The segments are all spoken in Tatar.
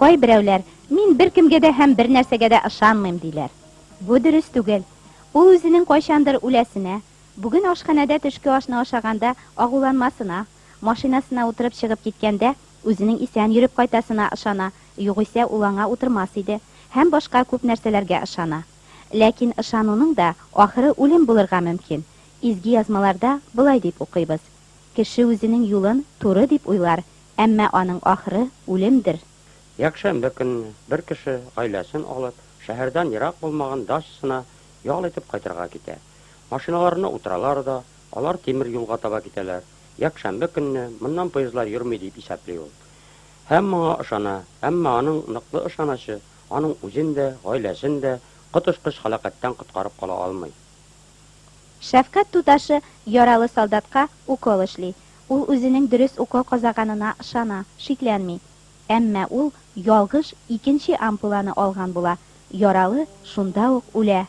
Кай берәүләр, мин беркемгә дә һәм бер нәрсәгә дә ышанмыйм диләр. Бу дөрес түгел. Ул үзенең кайчандыр үләсенә, бүген ашханәдә төшке ашны ашаганда агуланмасына, машинасына утырып чыгып киткәндә үзенең исән йөреп кайтасына ышана, югыйсә ул аңа утырмас иде, һәм башка күп нәрсәләргә ышана. Ләкин ышануның да ахыры үлем булырга мөмкин. Изге язмаларда былай дип укыйбыз: кеше үзенең юлын туры дип уйлар, әмма аның ахыры үлемдер. Якшәмбе көнне бер кеше гаиләсен алып, шәһәрдән ерак булмаган дачасына ял итеп кайтырга китә. Машиналарына утыралар да, алар тимер юлга таба китәләр. Якшәмбе көнне моннан поездлар йөрми дип исәпли ул. Һәм моңа ышана, әмма аның ныклы ышанычы аның үзен дә, гаиләсен дә котышкыч һәлакәттән коткарып кала алмый. Шәфкать туташы яралы солдатка укол эшли. Ул үзенең дөрес укол казаганына ышана, шикләнми. Әмма ул ялгыш икенче ампуланы алган була. Яралы шунда ук үлә.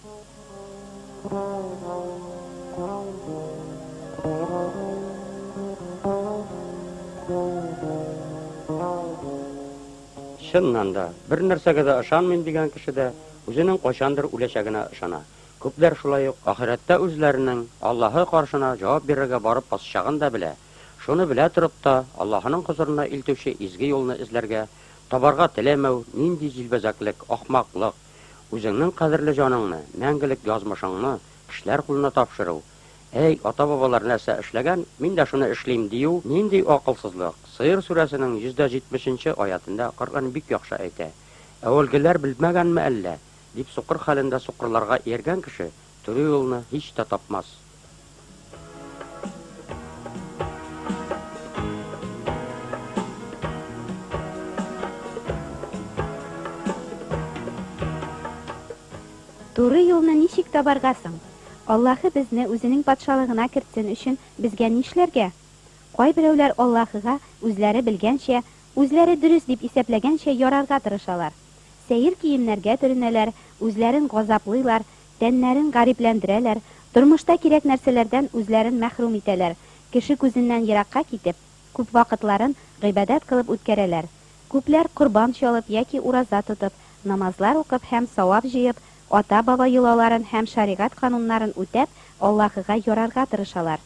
Чыннан да, бер нәрсәгә дә ышанмыйм дигән кеше дә үзенең кайчандыр үләчәгенә ышана. Күпләр шулай ук ахиратта үзләренең Аллаһы каршына җавап бирергә барып басчагын да белә. Шуны белә торып та, Аллаһының хузурына илтүче изге юлны эзләргә, табарга теләмәү нинди җилбәзәклек, ахмаклык, үзеңнең кадерле җаныңны, мәңгелек язмышыңны кешеләр кулына тапшыру. Эй, ата-бабалар нәрсә эшләгән, мин дә шуны эшлим дию, нинди акылсызлык. Сыйр сүрәсенең 170 аятында Коръән бик яхшы әйтә. Әвәлгеләр белмәгәнме әллә? Дип сукыр хәлендә сукырларга ияргән кеше туры юлны һич тә тапмас. Туры юлны ничек табаргасың? Аллаһы безне үзенең патшалыгына кертсен өчен безгә нишләргә? Кайберәүләр Аллаһыга үзләре белгәнчә, үзләре дөрес дип исәпләгәнчә ярарга тырышалар. Сәер киемнәргә төренәләр, үзләрен газаплыйлар, тәннәрен гарипләндерәләр, тормышта кирәк нәрсәләрдән үзләрен мәхрүм итәләр. Кеше күзеннән еракка китеп, күп вакытларын гыйбадәт кылып үткәрәләр. Күпләр курбан чалып яки ураза тотып, намазлар укып һәм савап җыеп, ата-баба йолаларын һәм шәригать кануннарын үтәп, Аллаһыга ярарга тырышалар.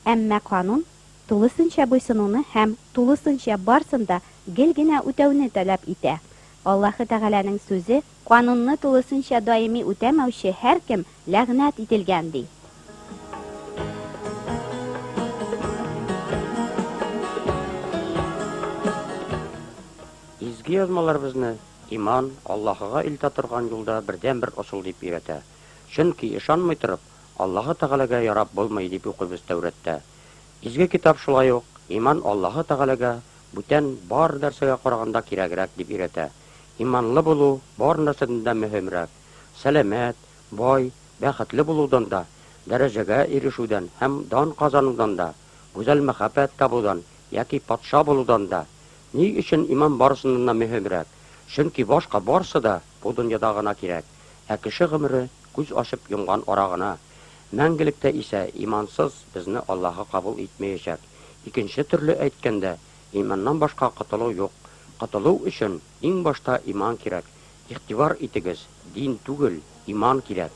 Әмма канун тулысынча буйсынуны һәм тулысынча барсында гел генә үтәүне таләп итә. Аллаһы Тәгаләнең сүзе: канунны тулысынча даими үтәмәүче һәркем ләгънәт ителгән ди. Изге язмалар безне иман, Аллаһыга илтә торган юлда бердән-бер усул дип өйрәтә. Чөнки ышанмый торып, Аллаһы Тәгаләгә ярап булмый дип укыйбыз Тәүрәттә. Изге китап шулай ук иман Аллаһы Тәгаләгә бүтән бар нәрсәгә караганда кирәгрәк дип өйрәтә. Иманлы булу бар нәрсәдән дә мөһимрәк. Сәламәт, бай, бәхетле булудан да, дәрәҗәгә ирешүдән һәм дан казанудан да, гүзәл мәхәббәт табудан яки патша булудан да. Ни өчен иман барысыннан да мөһимрәк? Чөнки башка барсы да бу дөньяда гына кирәк. Ә кеше гомере күз ачып йомган арагына. Мәңгелектә исә имансыз безне Аллаһы кабул итмәячәк. Икенче төрле әйткәндә, иманнан башка котылу юк. Котылу өчен иң башта иман кирәк. Игътибар итегез, дин түгел, иман кирәк.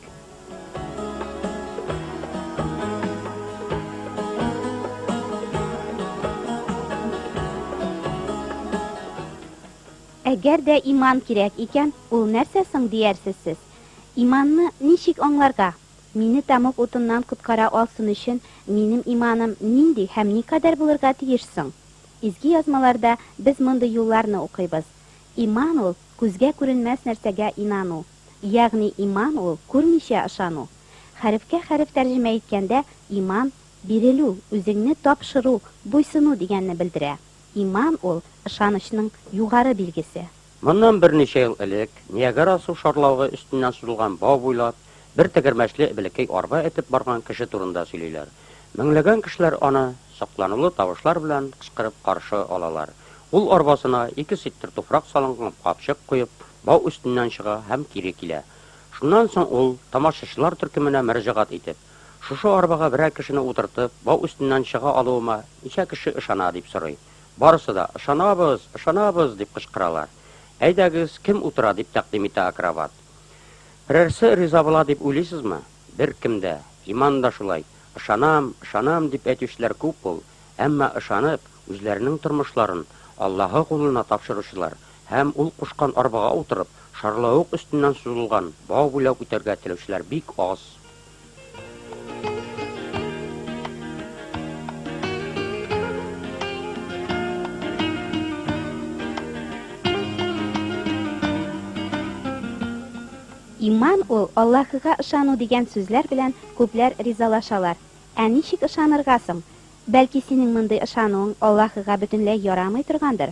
Әгәр дә иман кирәк икән, ул нәрсә соң диярсез сез? Иманны ничек аңларга? Мине тамак утыннан коткара алсын өчен минем иманым нинди һәм никадәр булырга тиеш соң? Изге язмаларда без мондый юлларны укыйбыз. Иман ул күзгә күренмәс нәрсәгә инану. Ягъни иман ул күрмичә ышану. Хәрефкә хәреф тәрҗемә иткәндә иман бирелү, үзеңне тапшыру, буйсыну дигәнне белдерә. Иман ул ышанычның югары билгесе. Моннан берничә ел элек Ниагара су шарлавы өстеннән сузылган бау буйлап бер тәгәрмәчле бәләкәй арба этеп барган кеше турында сөйлиләр. Меңләгән кешеләр аны сакланулы тавышлар белән кычкырып каршы алалар. Ул арбасына 2 ситтер туфрак салынган капчык куеп, бау өстеннән чыга һәм кире килә. Шуннан соң ул тамашачылар төркеменә мөрәҗәгать итеп, шушы арбага берәр кешене утыртып, бау өстеннән чыга алуыма ничә кеше ышана дип сорый. Барысы да ышанабыз, ышанабыз дип кычкыралар. Әйдәгез, кем утыра дип тәкъдим итә акробат. Берәрсе риза була дип уйлыйсызмы? Беркем дә. Иман да шулай. Ышанам дип әйтүчеләр күп ул. Әмма ышанып, үзләренең тормышларын Аллаһы кулына тапшыручылар һәм ул кушкан арбага утырып, шарлавык өстеннән сузылган бау буйлап үтәргә теләүчеләр бик аз. Иман ул Аллаһыга ышану дигән сүзләр белән күпләр ризалашалар. Ә ничек ышанырга соң? Бәлки синең мондый ышануың Аллаһыга бөтенләй ярамый торгандыр.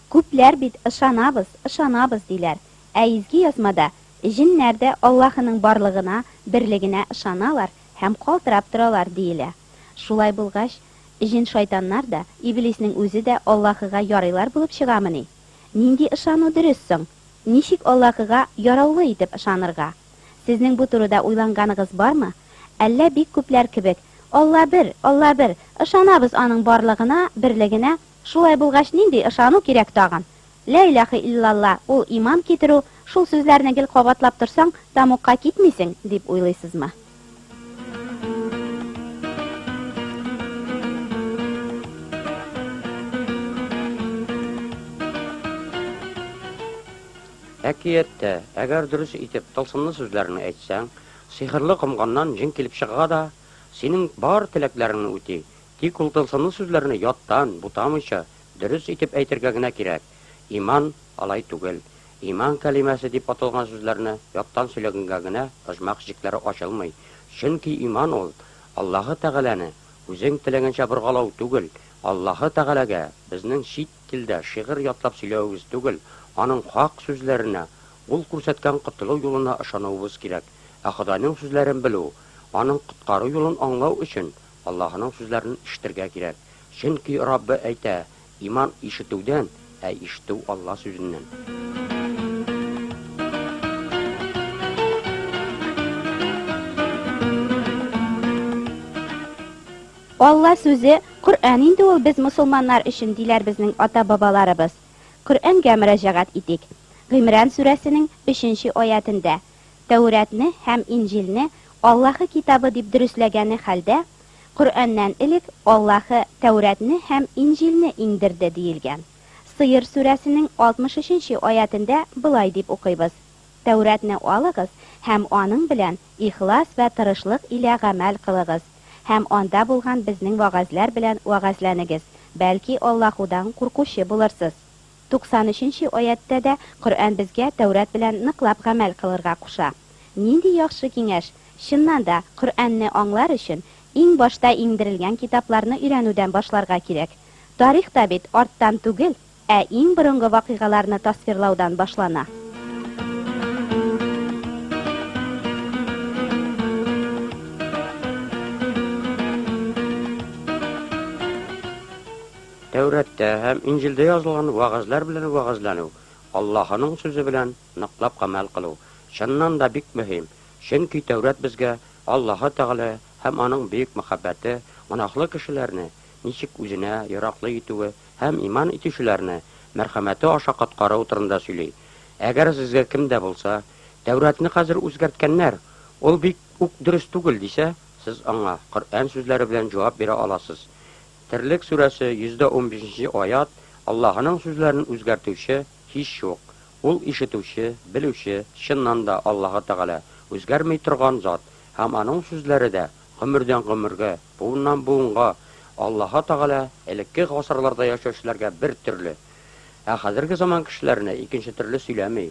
Күпләр бит ышанабыз диләр. Ә изге язмада җиннәр дә Аллаһының барлыгына, берлегенә ышаналар һәм калтырап торалар диелә. Шулай булгач, җин шайтаннар да, иблиснең үзе дә Аллаһыга ярыйлар булып чыгамыни? Нинди ышану дөрес соң? Ничек Аллаһыга яраулы итеп ышанырга? Сезнең бу турыда уйланганыгыз бармы? Әллә бик күпләр кебек, Алла бер, ышанабыз аның барлыгына, берлегенә. Шулай булгач нинди ышану кирәк тагын? Ла илаха иллалла, ул иман китерү, шул сүзләрне гел кабатлап торсаң, тамукка китмисең, дип уйлыйсызмы? Әкиятте, әгәр дөрес итеп тылсымлы сүзләрне әйтсәң, сихырлы комганнан җин килеп чыга да, синең бар теләкләреңне үти. Тик ул тылсымлы сүзләрне яттан, бутамыйча, дөрес итеп әйтергә генә кирәк. Иман алай түгел. Иман кәлимәсе дип аталган сүзләрне яттан сөйләгәнгә генә оҗмак җикләре ачылмый. Чөнки иман ул Аллаһы Тәгаләне үзең теләгәнчә боргалау түгел. Аллаһы Тәгаләгә безнең чит телдә шигырь ятлап сөйләүебез түгел. Аның хак сүзләренә, ул күрсәткән котылу юлына ышануыбыз кирәк. Ә Худайның сүзләрен белү, аның коткару юлын аңлау өчен Аллаһның сүзләрен ишетергә кирәк. Чөнки Раббы әйтә, иман ишетүдән, ә ишетү Алла сүзеннән. Алла сүзе Коръән инде ул без мусулманнар өчен диләр безнең ата-бабаларыбыз. Коръәнгә мөрәҗәгать итик. Гыймран сүрәсенең 3-нче аятында Тәүратны һәм Инҗилне Аллаһы китабы дип дөресләгәне хәлдә, Коръәннән элек Аллаһы Тәүратны һәм Инҗилне иңдерде диелгән. Сыйыр сүрәсенең 63-нче аятында былай дип укыйбыз: Тәүратны алыгыз һәм аның белән ихлас вә тырышлык илә гамәл кылыгыз, һәм анда булган безнең вагазлар белән вагазланыгыз, бәлки Аллаһудан куркучы булырсыз. 93-нче аятта да Коръән безгә Тәүрат белән ныклап гамәл кылырга куша. Нинди яхшы киңәш! Чыннан да Коръәнне аңлар өчен иң башта иңдерелгән китапларны өйрәнүдән башларга кирәк. Тарихта бит арттан түгел, ә иң борынгы вакыйгаларны тасвирлаудан башлана. Тәүрәттә һәм Инҗилдә язылган вагазлар белән вагазлану, Аллаһының сүзе белән ныклап гамәл кылу, чыннан да бик мөһим. Чөнки Тәүрат безгә Аллаһы Тәгалә һәм аның бөек мәхәббәте, гынаһлы кешеләрне ничек үзенә яраклы итүе һәм иман итүчеләрне мәрхәмәте аша коткару турында сөйли. Әгәр сезгә кемдә булса, Тәүратны хәзер үзгәрткәннәр, ул бик үк дөрес түгел дисә, сез аңа Коръән сүзләре белән җавап бирә аласыз. Терлек сүрәсе 115-нче аят Аллаһының сүзләрен үзгәртүче һич юк. Ул ишетүче, белүче, чыннан да Аллаһы Тәгалә үзгәрмәй торган зат һәм аның сүзләре дә гомердән гомергә, буыннан буынга Аллаһы Тәгалә элекке гасырларда яшәүчеләргә бер төрле, ә хәзерге заман кешеләренә икенче төрле сөйләмәй.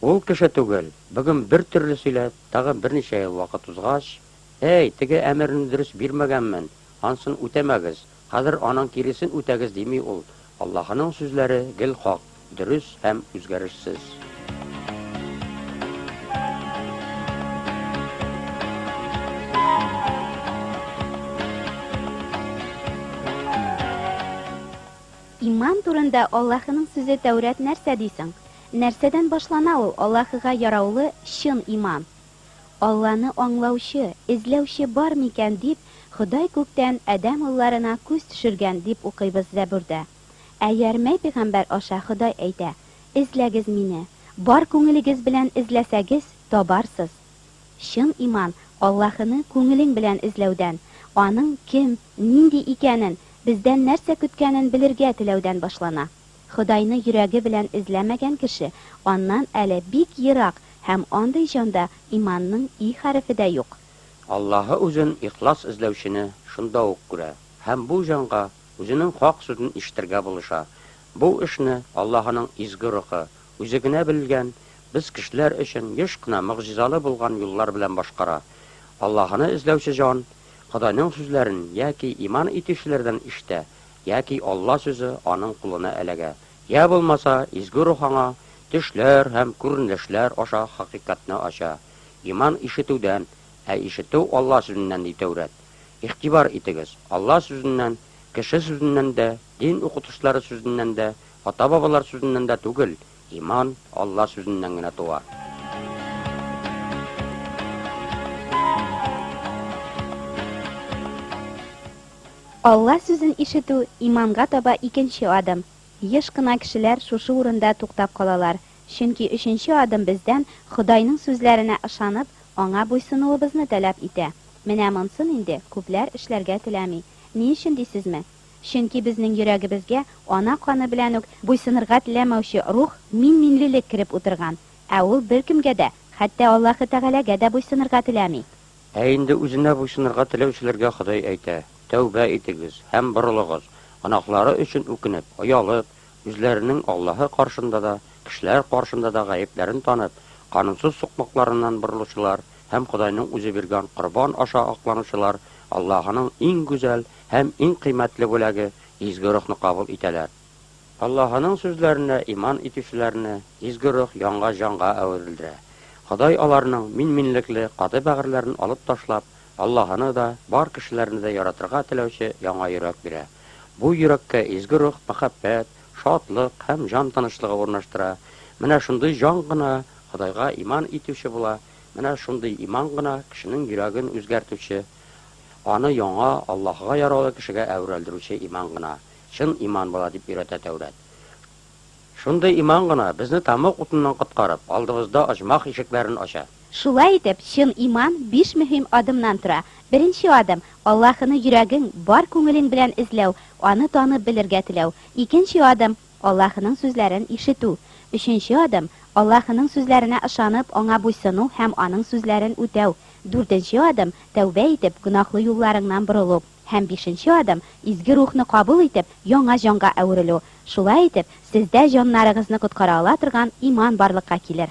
Ул кеше түгел, бүген бер төрле сөйләп, тагын берничә ел вакыт узгач, "Эй, теге әмерне дөрес бирмәгәнмен, ансын үтәмәгез, хәзер аның киресен үтәгез" дими ул. Аллаһының сүзләре гел хак, дөрес һәм үзгәрешсез. Иман турында Аллаһының сүзе Тәүрат нәрсә дисең? Нәрсәдән башлана ул Аллаһыга яраулы чын иман? Алланы аңлаучы, эзләүче бар микән дип, Ходай күктән Адәм улларына күз төшергән дип укыйбыз Забурда. Ә Ярмәй пәйгамбәр аша Ходай әйтә: Изләгез мине. Бар күңелегез белән изләсәгез, табарсыз. Чын иман Аллаһыны күңелең белән изләүдән, аның кем, нинди икәнен, бездән нәрсә көткәнен белергә теләүдән башлана. Худайны йөрәге белән изләмәгән кеше, аннан әле бик ерак һәм андый җанда иманның и хәрефе дә юк. Аллаһы үзен ихлас эзләүчене шунда ук күрә, һәм бу җанга үзенең хак сүзен ишетергә булыша. Бу эшне Аллаһының изге рухы, үзе генә белгән, без кешеләр өчен еш кына мөгъҗизалы булган юллар белән башкара. Аллаһыны эзләүче җан Худайның сүзләрен яки иман итүчеләрдән ишетә, яки Алла сүзе аның кулына эләгә. Я булмаса, изге рух аңа төшләр һәм күренешләр аша хакыйкатьне ача. Иман ишетүдән, ишетү Алла сүзеннән ди Тәүрат. Игътибар итегез, Алла сүзеннән, кеше сүзеннән дә, дин укытучылары сүзеннән дә, ата-бабалар сүзеннән дә түгел, иман Алла сүзеннән генә туа. Алла сүзен ишетү иманга таба икенче адым. Еш кына кешеләр шушы урында туктап калалар, чөнки өченче адым бездән Худайның сүзләренә ышанып, аңа буйсынуыбызны таләп итә. Менә монсын инде күпләр эшләргә теләми. Ни өчен дисезме? Чөнки безнең йөрәгебезгә ана каны белән үк буйсынырга теләмәүче рух минлелек кирип утырган. Ә ул беркемгә дә, хәтта Аллаһы Тәгаләгә дә буйсынырга теләми. Инде үзенә буйсынырга теләүчеләргә Ходай әйтә: "Тәүбә итегез һәм борылыгыз, гынаһлары өчен үкенеп, оялып, үзләренең Аллаһы каршында да, кешеләр каршында да гаепләрен танып, канунсыз сукмакларыннан борылучылар һәм Худайның үзе биргән корбан аша акланучылар Аллаһының иң гүзәл һәм иң кыйммәтле бүләге изге рухны кабул итәләр." Аллаһының сүзләренә иман итүчеләрне изге рух яңа җанга әверелдерә. Ходай аларның минлекле каты бәгырьләрен алып ташлап, Аллаһыны да, бар кешеләрне дә яратырга теләүче яңа йөрәк бирә. Бу йөрәккә изге рух мәхәббәт, шатлык һәм җан тынычлыгы урнаштыра. Менә шундый җан гына Худайга иман итүче була. Менә шундый иман гына кешенең йөрәген үзгәртүче, аны яңа Аллаһка ярарлы кешегә әверелдерүче иман гына. Чын иман була дип өйрәтә Тәүрат. Шундый иман гына безне тамак утыннан коткарып, алдыбызда оҗмах ишекләрен ача. Шулай итеп, чын иман 5 мөһим адымнан тора. Беренче адым Аллаһыны йөрәгең бар күңелең белән эзләү, аны танып белергә теләү. Икенче адым Аллаһының сүзләрен ишетү. Өченче адым Аллаһының сүзләренә ышанып, аңа буйсыну һәм аның сүзләрен үтәү. Дүртенче адым тәүбә итеп, гынаһлы юлларыңнан борылу. Һәм бишенче адым изге рухны кабул итеп, яңа җанга әверелү. Шулай итеп, сездә җаннарыгызны коткара ала торган иман барлыкка килер.